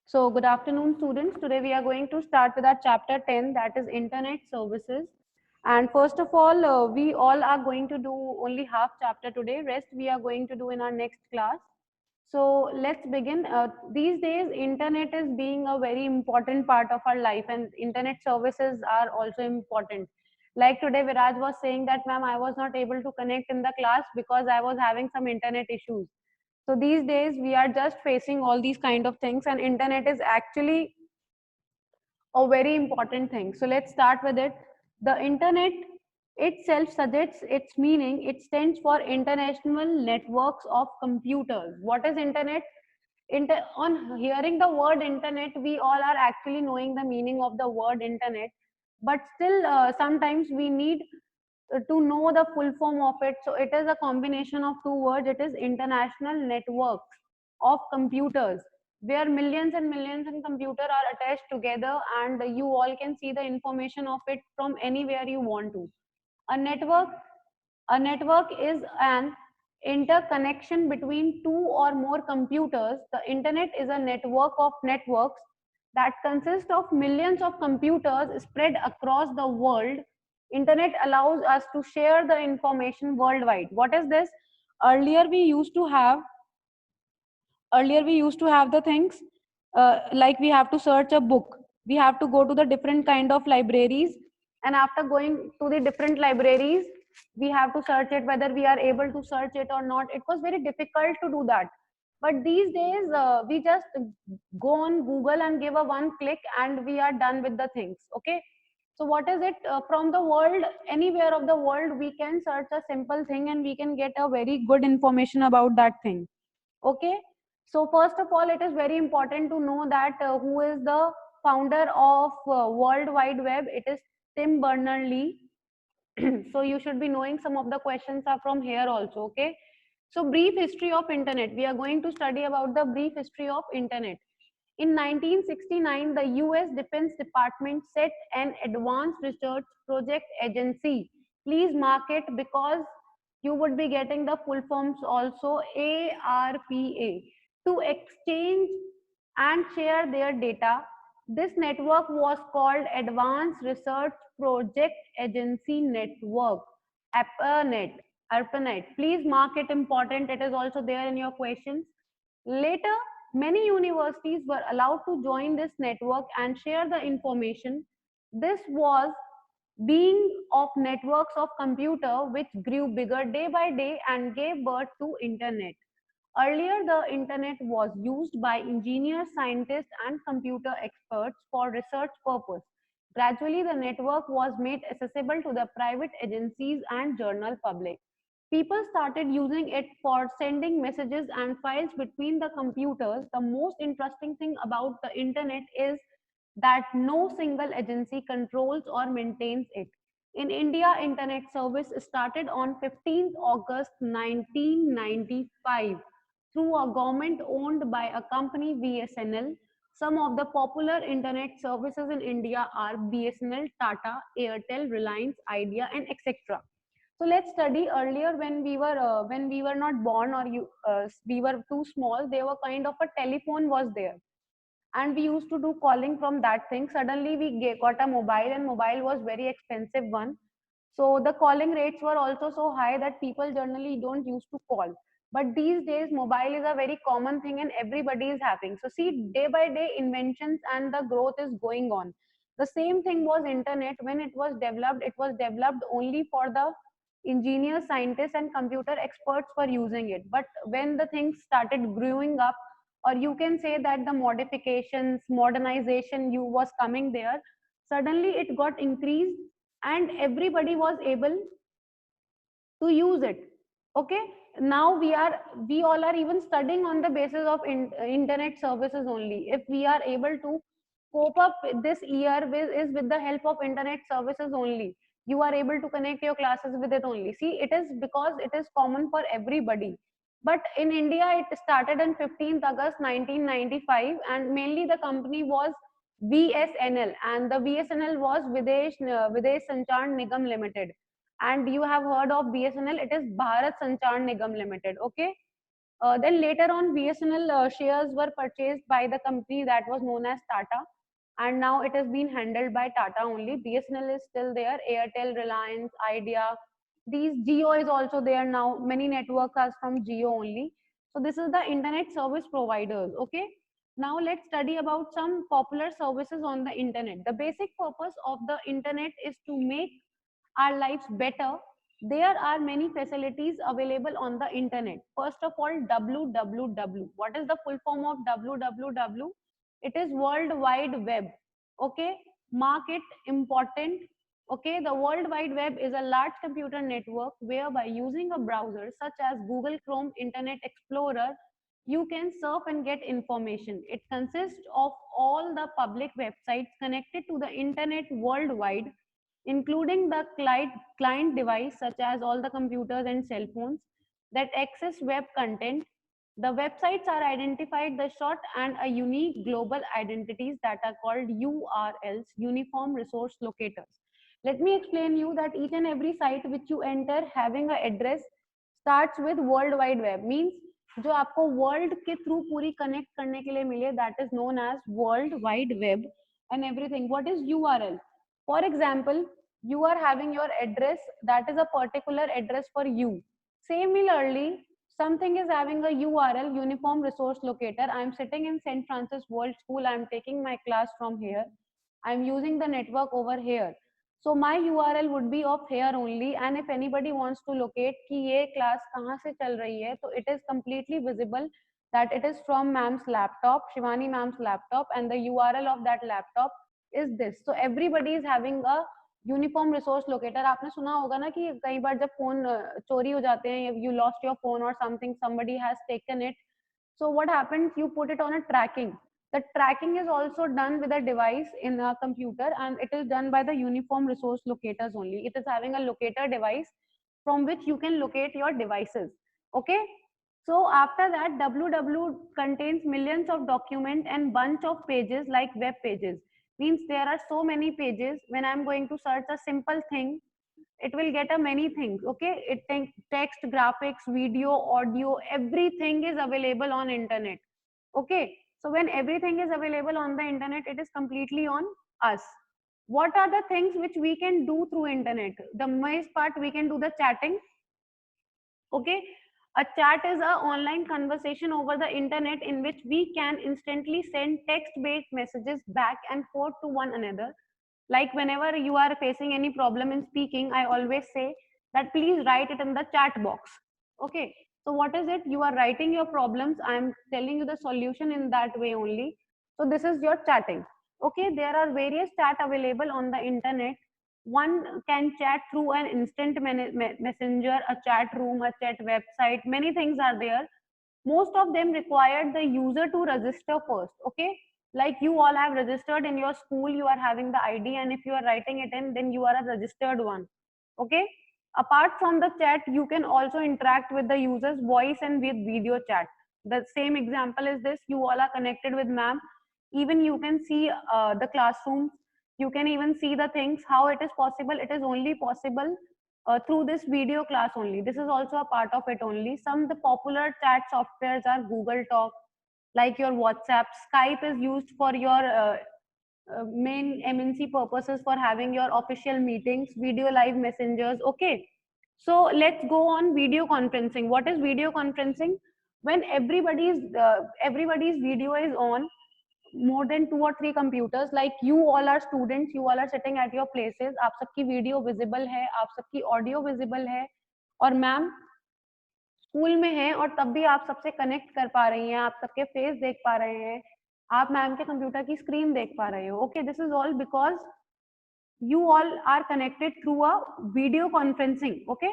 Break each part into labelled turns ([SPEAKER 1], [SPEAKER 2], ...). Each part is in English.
[SPEAKER 1] So good afternoon, students. Today we are going to start with our chapter 10, that is Internet Services. And first of all, we all are going to do only half chapter today. Rest we are going to do in our next class. So let's begin. These days, Internet is being a very important part of our life, and Internet services are also important. Like today, Viraj was saying that, ma'am, I was not able to connect in the class because I was having some internet issues. So these days we are just facing all these kind of things, and internet is actually a very important thing. So let's start with it. The internet itself suggests its meaning. It stands for International Networks of Computers. What is internet? On hearing the word internet, we all are actually knowing the meaning of the word internet, but still sometimes we need to know the full form of it. So it is a combination of two words. It is international networks of computers, where millions and millions of computers are attached together, and you all can see the information of it from anywhere you want to. A network, a network is an interconnection between two or more computers. The internet is a network of networks that consist of millions of computers spread across the world. Internet allows us to share the information worldwide. What is this? Earlier we used to have the things like we have to search a book, we have to go to the different kind of libraries, and after going to the different libraries we have to search it, whether we are able to search it or not. It was very difficult to do that, but these days we just go on Google and give a one click and we are done with the things. Okay, so what is it? From the world, anywhere of the world, we can search a simple thing and we can get a very good information about that thing. Okay, so first of all, it is very important to know that who is the founder of World Wide Web. It is Tim Berners-Lee. So you should be knowing some of the questions are from here also. Okay, so brief history of internet. We are going to study about the brief history of internet. In 1969, the US Defense Department set an advanced research project agency. Please mark it because you would be getting the full forms also, ARPA, to exchange and share their data. This network was called Advanced Research Project Agency Network, ARPANET. ARPANET. Please mark it important. It is also there in your questions. Later, many universities were allowed to join this network and share the information. This was being of networks of computer which grew bigger day by day and gave birth to internet. Earlier, the internet was used by engineers, scientists, and computer experts for research purpose. Gradually, the network was made accessible to the private agencies and general public. People started using it for sending messages and files between the computers. The most interesting thing about the internet is that no single agency controls or maintains it. In India, internet service started on 15th August 1995 through a government owned by a company, BSNL. Some of the popular internet services in India are BSNL, Tata, Airtel, Reliance, Idea, and etc. So let's study. Earlier when we were not born, or we were too small, there were kind of a telephone was there, and we used to do calling from that thing. Suddenly we got a mobile, and mobile was very expensive one, so the calling rates were also so high that people generally don't used to call. But these days mobile is a very common thing and everybody is having. So see, day by day inventions and the growth is going on. The same thing was internet. When it was developed only for the engineers, scientists, and computer experts for using it. But when the things started growing up, or you can say that the modifications, modernization you was coming there, suddenly it got increased and everybody was able to use it. Okay, now we all are even studying on the basis of internet services only. If we are able to cope up this year with is with the help of internet services only. You are able to connect your classes with it only. See, it is because it is common for everybody. But in India it started on 15th August 1995, and mainly the company was BSNL, and the BSNL was Videsh Sanchar Nigam Limited. And you have heard of BSNL, it is Bharat Sanchar Nigam Limited. Okay, Then later on, BSNL shares were purchased by the company that was known as Tata, and now it has been handled by Tata only. BSNL is still there, Airtel, Reliance, Idea. These Geo is also there now. Many networks are from Geo only. So this is the internet service providers. Okay. Now let's study about some popular services on the internet. The basic purpose of the internet is to make our lives better. There are many facilities available on the internet. First of all, www. What is the full form of www? It is World Wide Web. Okay, mark it important. Okay, the World Wide Web is a large computer network whereby using a browser such as Google Chrome, Internet Explorer, you can surf and get information. It consists of all the public websites connected to the internet worldwide, including the client device such as all the computers and cell phones that access web content. The websites are identified the short and a unique global identities that are called URLs, Uniform Resource Locators. Let me explain you that each and every site which you enter having a address starts with World Wide Web, means जो आपको world के through पूरी connect करने के लिए मिले, that is known as world wide web and everything. What is URL? For example, you are having your address, that is a particular address for you. Similarly, something is having a URL, Uniform Resource Locator. I am sitting in St. Francis World School. I am taking my class from here. I am using the network over here. So my URL would be of here only. And if anybody wants to locate कि ये class कहाँ से चल रही है, so it is completely visible that it is from ma'am's laptop, Shivani ma'am's laptop, and the URL of that laptop is this. So everybody is having a uniform resource locator. आपने सुना होगा ना कि कई बार जब फोन चोरी हो जाते हैं, यू लॉस्ट योर फोन और something, somebody has taken it, so what happens, you put it on a tracking. The tracking is also done with a device in a computer, and it is done by the uniform resource locators only. It is having a locator device from which you can locate your devices. Okay, so after that, www contains millions of documents and bunch of pages like web pages. Means there are so many pages. When I'm going to search a simple thing, it will get a many things. Okay, it text, graphics, video, audio, everything is available on internet. Okay, so when everything is available on the internet, it is completely on us. What are the things which we can do through internet? The most part, we can do the chatting. Okay, a chat is a online conversation over the internet in which we can instantly send text-based messages back and forth to one another. Like whenever you are facing any problem in speaking, I always say that please write it in the chat box. Okay, so what is it? You are writing your problems. I am telling you the solution in that way only. So this is your chatting. Okay, there are various chat available on the internet. One can chat through an instant messenger, a chat room, a chat website. Many things are there. Most of them require the user to register first. Okay, like you all have registered in your school, you are having the ID, and if you are writing it in, then you are a registered one. Okay, apart from the chat, you can also interact with the user's voice and with video chat. The same example is this: you all are connected with ma'am. Even you can see the classroom, you can even see the things. How it is possible? It is only possible through this video class only. This is also a part of it only. Some the popular chat softwares are Google Talk, like your WhatsApp. Skype is used for your main MNC purposes, for having your official meetings, video live messengers. Okay, so let's go on video conferencing. What is video conferencing? When everybody's video is on more than 2 or 3 computers, like you all are students, you all are sitting at your places, आप सबकी video visible है, आप सबकी audio visible है, और ma'am school में है और तब भी आप सबसे कनेक्ट कर पा रही हैं, आप सबके फेस देख पा रहे हैं, आप मैम के कंप्यूटर की स्क्रीन देख पा रहे हो. Okay, this is all because you all are connected through a video conferencing. Okay,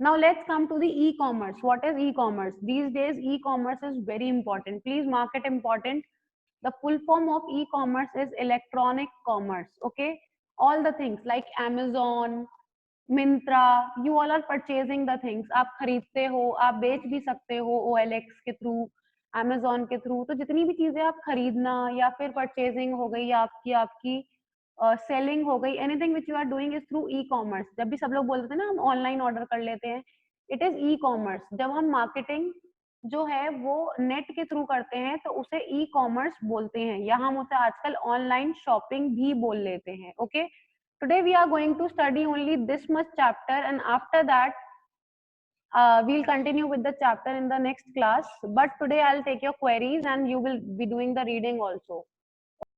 [SPEAKER 1] now let's come to the e-commerce. What is e-commerce? These days e-commerce is very important. Please mark it important. The full form of e-commerce is electronic commerce. Okay, all the things like Amazon, Myntra, you all are purchasing the things. आप खरीदते हो, आप बेच भी सकते हो OLX के through, Amazon के थ्रू. तो जितनी भी चीजें आप खरीदना या फिर परचेजिंग हो गई, आपकी आपकी सेलिंग हो गई, anything which you are doing is through e commerce. जब भी सब लोग बोलते थे ना हम ऑनलाइन ऑर्डर कर लेते हैं, इट इज ई कॉमर्स. जब हम मार्केटिंग जो है वो नेट के थ्रू करते हैं तो उसे ई कॉमर्स बोलते हैं, या हम उसे आजकल ऑनलाइन शॉपिंग भी बोल लेते हैं. Okay, today we are going to study only this much chapter and after that we'll continue with the chapter in the next class, but today I'll take your queries and you will be doing the reading also.